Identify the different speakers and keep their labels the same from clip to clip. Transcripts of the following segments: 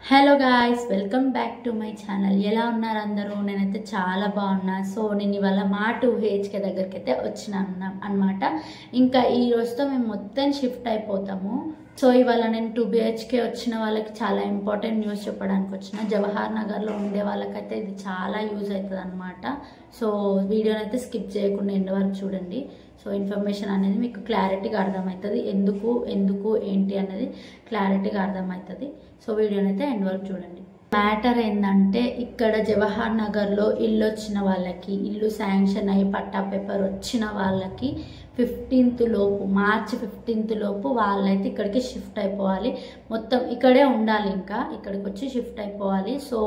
Speaker 1: Hello guys, welcome back to my channel. ఎలా ఉన్నారు అందరూ? నేనైతే చాలా బాగున్నా. సో నేను ఇవాళ మా 2HK దగ్గరికి అయితే వచ్చినాను అనమాట. ఇంకా ఈ రోజుతో మేము మొత్తం షిఫ్ట్ అయిపోతాము. సో ఇవాళ నేను 2BHK వచ్చిన వాళ్ళకి చాలా ఇంపార్టెంట్ న్యూస్ చెప్పడానికి వచ్చిన. జవహర్ నగర్లో ఉండే వాళ్ళకైతే ఇది చాలా యూజ్ అవుతుంది అనమాట. సో వీడియోని అయితే స్కిప్ చేయకుండా ఎండ్ వరకు చూడండి. సో ఇన్ఫర్మేషన్ అనేది మీకు క్లారిటీగా అర్థమవుతుంది. ఎందుకు ఏంటి అనేది క్లారిటీగా అర్థమవుతుంది. సో వీడియోని అయితే ఎండ్ వరకు చూడండి. మ్యాటర్ ఏంటంటే, ఇక్కడ జవహర్ నగర్లో ఇల్లు వచ్చిన వాళ్ళకి, ఇల్లు శాంక్షన్ అయ్యి పట్టా పేపర్ వచ్చిన వాళ్ళకి 15th లోపు, మార్చి 15th లోపు వాళ్ళైతే ఇక్కడికి షిఫ్ట్ అయిపోవాలి. మొత్తం ఇక్కడే ఉండాలి, ఇంకా ఇక్కడికి వచ్చి షిఫ్ట్ అయిపోవాలి. సో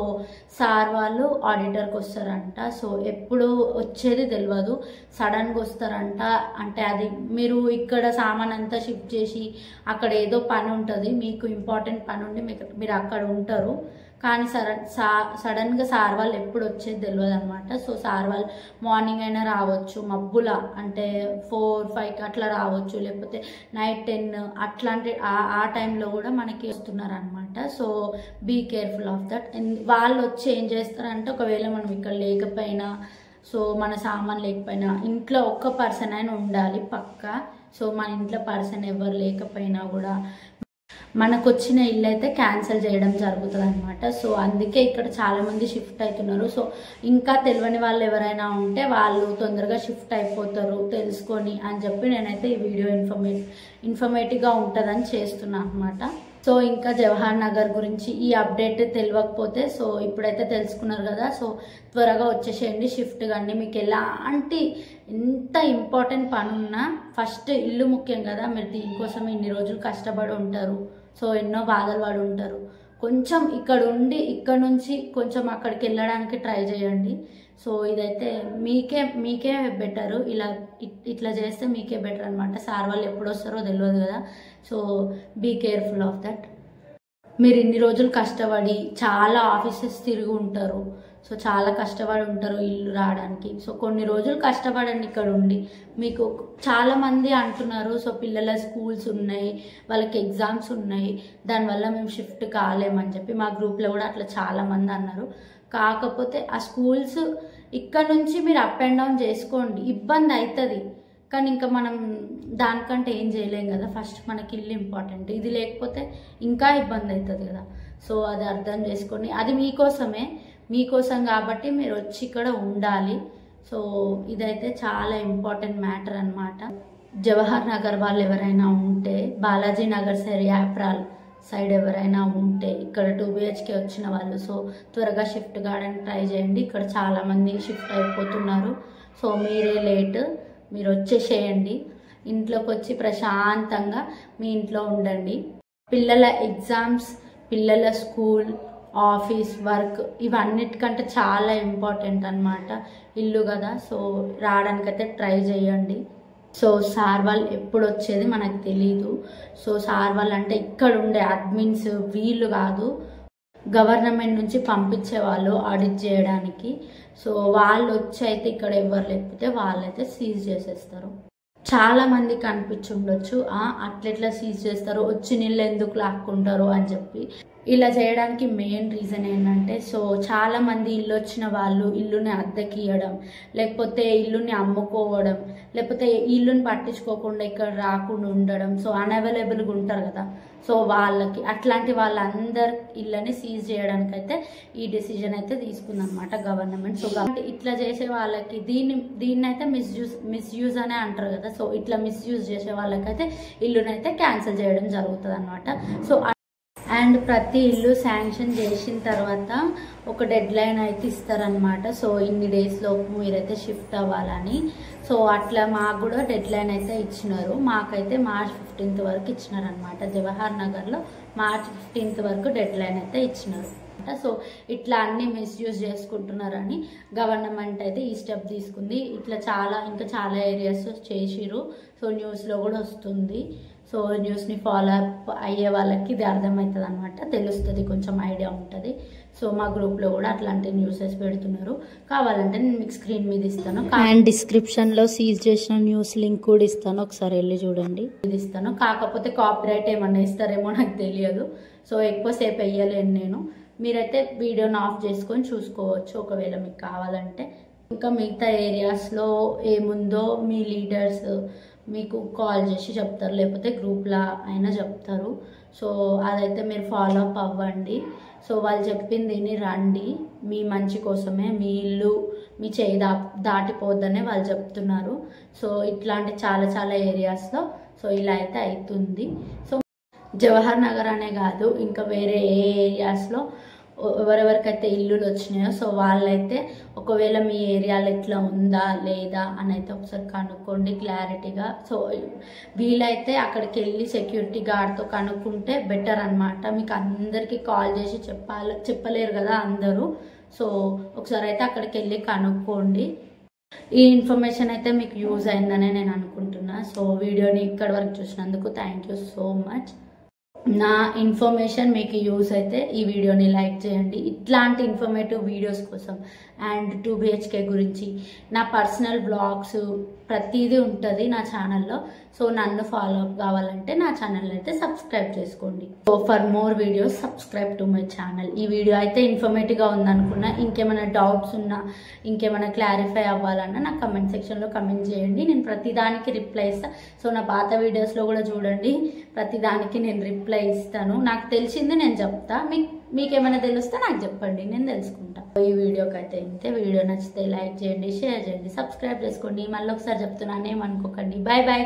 Speaker 1: సార్ వాళ్ళు ఆడిటర్కి వస్తారంట. సో ఎప్పుడు వచ్చేది తెలియదు, సడన్గా వస్తారంట. అంటే అది మీరు ఇక్కడ సామాన్ అంతా షిఫ్ట్ చేసి అక్కడ ఏదో పని ఉంటుంది, మీకు ఇంపార్టెంట్ పని ఉండి మీరు అక్కడ ఉంటారు. కానీ సడన్గా సార్ వాళ్ళు ఎప్పుడు వచ్చేది తెలియదు అనమాట. సో సార్ వాళ్ళు మార్నింగ్ అయినా రావచ్చు, మబ్బుల అంటే 4-5 అట్లా రావచ్చు, లేకపోతే నైట్ 10 అట్లాంటి ఆ టైంలో కూడా మనకి వస్తున్నారు అనమాట. So be careful of that. వాళ్ళు వచ్చి ఏం చేస్తారంటే, ఒకవేళ మనం ఇక్కడ లేకపోయినా, సో మన సామాన్ లేకపోయినా ఇంట్లో ఒక్క పర్సన్ అయినా ఉండాలి పక్కా. సో మన ఇంట్లో పర్సన్ ఎవరు లేకపోయినా కూడా మనకు వచ్చిన ఇల్లు అయితే క్యాన్సిల్ చేయడం జరుగుతుంది అనమాట. సో అందుకే ఇక్కడ చాలామంది షిఫ్ట్ అవుతున్నారు. సో ఇంకా తెలియని వాళ్ళు ఎవరైనా ఉంటే వాళ్ళు తొందరగా షిఫ్ట్ అయిపోతారు తెలుసుకొని అని చెప్పి నేనైతే ఈ వీడియో ఇన్ఫర్మేటివ్గా ఉంటుందని చేస్తున్నాను అనమాట. సో ఇంకా జవహర్ నగర్ గురించి ఈ అప్డేట్ తెలియకపోతే, సో ఇప్పుడైతే తెలుసుకున్నారు కదా. సో త్వరగా వచ్చేసేయండి, షిఫ్ట్ కానీ. మీకు ఎలాంటి ఎంత ఇంపార్టెంట్ పని ఉన్నా ఫస్ట్ ఇల్లు ముఖ్యం కదా. మీరు దీనికోసం ఇన్ని రోజులు కష్టపడి ఉంటారు, సో ఎన్నో బాధలు పడి ఉంటారు. కొంచెం ఇక్కడ ఉండి ఇక్కడ నుంచి కొంచెం అక్కడికి వెళ్ళడానికి ట్రై చేయండి. సో ఇదైతే మీకే బెటరు. ఇట్లా చేస్తే మీకే బెటర్ అనమాట. సార్ వాళ్ళు ఎప్పుడు వస్తారో తెలియదు కదా. So be careful of that. మీరు ఇన్ని రోజులు కష్టపడి చాలా ఆఫీసెస్ తిరిగి ఉంటారు. సో చాలా కష్టపడి ఉంటారు ఇల్లు రావడానికి. సో కొన్ని రోజులు కష్టపడండి ఇక్కడ ఉండి. మీకు చాలామంది అంటున్నారు, సో పిల్లల స్కూల్స్ ఉన్నాయి, వాళ్ళకి ఎగ్జామ్స్ ఉన్నాయి, దానివల్ల మేము షిఫ్ట్ కాలేమని చెప్పి మా గ్రూప్లో కూడా అట్లా చాలామంది అన్నారు. కాకపోతే ఆ స్కూల్స్ ఇక్కడ నుంచి మీరు అప్ అండ్ డౌన్ చేసుకోండి, ఇబ్బంది అవుతుంది. కానీ ఇంకా మనం దానికంటే ఏం చేయలేం కదా. ఫస్ట్ మనకి ఇల్లు ఇంపార్టెంట్. ఇది లేకపోతే ఇంకా ఇబ్బంది అవుతుంది కదా. సో అది అర్థం చేసుకొని, అది మీకోసం కాబట్టి మీరు వచ్చి ఇక్కడ ఉండాలి. సో ఇదైతే చాలా ఇంపార్టెంట్ మ్యాటర్ అనమాట. జవహర్ నగర్ వాళ్ళు ఎవరైనా ఉంటే, బాలాజీ నగర్ సైడ్, యాప్రాల్ సైడ్ ఎవరైనా ఉంటే, ఇక్కడ 2BHK వచ్చిన వాళ్ళు సో త్వరగా షిఫ్ట్ కావడానికి ట్రై చేయండి. ఇక్కడ చాలామంది షిఫ్ట్ అయిపోతున్నారు. సో మీరే లేట్, మీరు వచ్చేసేయండి. ఇంట్లోకి వచ్చి ప్రశాంతంగా మీ ఇంట్లో ఉండండి. పిల్లల ఎగ్జామ్స్, పిల్లల స్కూల్, ఆఫీస్ వర్క్ ఇవన్నిటికంటే చాలా ఇంపార్టెంట్ అనమాట ఇల్లు కదా. సో రావడానికైతే ట్రై చేయండి. సో సార్ వాళ్ళు ఎప్పుడు వచ్చేది మనకు తెలీదు. సో సార్ వాళ్ళు అంటే ఇక్కడ ఉండే అడ్మిన్స్ వీళ్ళు కాదు, గవర్నమెంట్ నుంచి పంపించే వాళ్ళు ఆడిట్ చేయడానికి. సో వాళ్ళు వచ్చి అయితే ఇక్కడ ఎవరు లేకపోతే వాళ్ళైతే సీజ్ చేసేస్తారు. చాలా మందికి అనిపించి ఉండొచ్చు, అట్లెట్లా సీజ్ చేస్తారు, వచ్చి నీళ్ళు ఎందుకు లాక్కుంటారు అని చెప్పి. ఇలా చేయడానికి మెయిన్ రీజన్ ఏంటంటే, సో చాలామంది ఇల్లు వచ్చిన వాళ్ళు ఇల్లుని అద్దెకి ఇవ్వడం, లేకపోతే ఇల్లుని అమ్ముకోవడం, లేకపోతే ఇల్లుని పట్టించుకోకుండా ఇక్కడ రాకుండా ఉండడం. సో అన్అవైలబుల్గా ఉంటారు కదా. సో వాళ్ళకి అట్లాంటి వాళ్ళందరి ఇళ్ళని సీజ్ చేయడానికి అయితే ఈ డెసిజన్ అయితే తీసుకుందనమాట గవర్నమెంట్. సో ఇట్లా చేసే వాళ్ళకి దీన్ని అయితే మిస్యూజ్ అనే అంటారు కదా. సో ఇట్లా మిస్యూజ్ చేసే వాళ్ళకైతే ఇల్లునైతే క్యాన్సిల్ చేయడం జరుగుతుంది అనమాట. సో అండ్ ప్రతి ఇల్లు శాంక్షన్ చేసిన తర్వాత ఒక డెడ్ లైన్ అయితే ఇస్తారనమాట. సో ఇన్ని డేస్ లోపు మీరైతే షిఫ్ట్ అవ్వాలని. సో అట్లా మాకు కూడా డెడ్ లైన్ అయితే ఇచ్చినారు. మాకైతే మార్చ్ 15th వరకు ఇచ్చినారనమాట. జవహర్ నగర్లో మార్చ్ 15th వరకు డెడ్ లైన్ అయితే ఇచ్చినారు. సో ఇట్లా అన్ని మిస్యూజ్ చేసుకుంటున్నారని గవర్నమెంట్ అయితే ఈ స్టెప్ తీసుకుంది. ఇట్లా ఇంకా చాలా ఏరియాస్ చేసిరు. సో న్యూస్లో కూడా వస్తుంది. సో న్యూస్ని ఫాలో అప్ అయ్యే వాళ్ళకి ఇది అర్థమవుతుంది అనమాట, తెలుస్తుంది, కొంచెం ఐడియా ఉంటుంది. సో మా గ్రూప్లో కూడా అట్లాంటి న్యూసెస్ పెడుతున్నారు. కావాలంటే నేను మీకు స్క్రీన్ మీద ఇస్తాను అండ్ డిస్క్రిప్షన్లో సీజ్ చేసిన న్యూస్ లింక్ కూడా ఇస్తాను, ఒకసారి వెళ్ళి చూడండి. ఇది ఇస్తాను, కాకపోతే కాపీరైట్ ఏమన్నా ఇస్తారేమో నాకు తెలియదు. సో ఎక్కువసేపు వేయలేను నేను, మీరైతే వీడియోని ఆఫ్ చేసుకొని చూసుకోవచ్చు ఒకవేళ మీకు కావాలంటే. ఇంకా మిగతా ఏరియాస్లో ఏముందో మీ లీడర్స్ మీకు కాల్ చేసి చెప్తారు, లేకపోతే గ్రూప్లా అయినా చెప్తారు. సో అదైతే మీరు ఫాలో అప్ అవ్వండి. సో వాళ్ళు చెప్పింది రండి, మీ మంచి కోసమే, మీ ఇల్లు మీ చేయి దాటిపోద్దనే వాళ్ళు చెప్తున్నారు. సో ఇట్లాంటి చాలా చాలా ఏరియాస్లో సో ఇలా అయితే అవుతుంది. సో జవహర్ నగర్ అనే కాదు, ఇంకా వేరే ఏ ఏరియాస్లో ఎవరెవరికైతే ఇల్లులు వచ్చినాయో సో వాళ్ళైతే ఒకవేళ మీ ఏరియాలో ఎట్లా ఉందా లేదా అని అయితే ఒకసారి కనుక్కోండి క్లారిటీగా. సో వీలైతే అక్కడికి వెళ్ళి సెక్యూరిటీ గార్డ్తో కనుక్కుంటే బెటర్ అనమాట. మీకు అందరికీ కాల్ చేసి చెప్పలేరు కదా అందరూ. సో ఒకసారి అయితే అక్కడికి వెళ్ళి కనుక్కోండి. ఈ ఇన్ఫర్మేషన్ అయితే మీకు యూజ్ అయిందనే నేను అనుకుంటున్నా. సో వీడియోని ఇక్కడి వరకు చూసినందుకు థ్యాంక్ యూ సో మచ్. నా ఇన్ఫర్మేషన్ మీకు యూస్ అయితే ఈ వీడియోని లైక్ చేయండి. ఇట్లాంటి ఇన్ఫర్మేటివ్ వీడియోస్ కోసం అండ్ 2 BHK గురించి నా పర్సనల్ బ్లాగ్స్ ప్రతిదీ ఉంటుంది నా ఛానల్లో. సో నన్ను ఫాలో అప్ కావాలంటే నా ఛానల్ అయితే సబ్స్క్రైబ్ చేసుకోండి. So for more videos subscribe to my channel. ఈ వీడియో అయితే ఇన్ఫర్మేటివ్గా ఉందనుకున్నా, ఇంకేమైనా డౌట్స్ ఉన్నా, ఇంకేమైనా క్లారిఫై అవ్వాలన్నా నాకు కమెంట్ సెక్షన్లో కమెంట్ చేయండి, నేను ప్రతిదానికి రిప్లై ఇస్తాను. సో నా పాత వీడియోస్లో కూడా చూడండి, ప్రతిదానికి నేను రిప్లై ఇస్తాను. నాకు తెలిసింది నేను చెప్తా, మీకేమైనా తెలిస్తే నాకు చెప్పండి, నేను తెలుసుకుంటా. ఈ వీడియోకి అయితే ఇంతే. వీడియో నచ్చితే లైక్ చేయండి, షేర్ చేయండి, సబ్స్క్రైబ్ చేసుకోండి. మళ్ళీ ఒకసారి చెప్తున్నాను, ఏమనుకోకండి. Bye bye.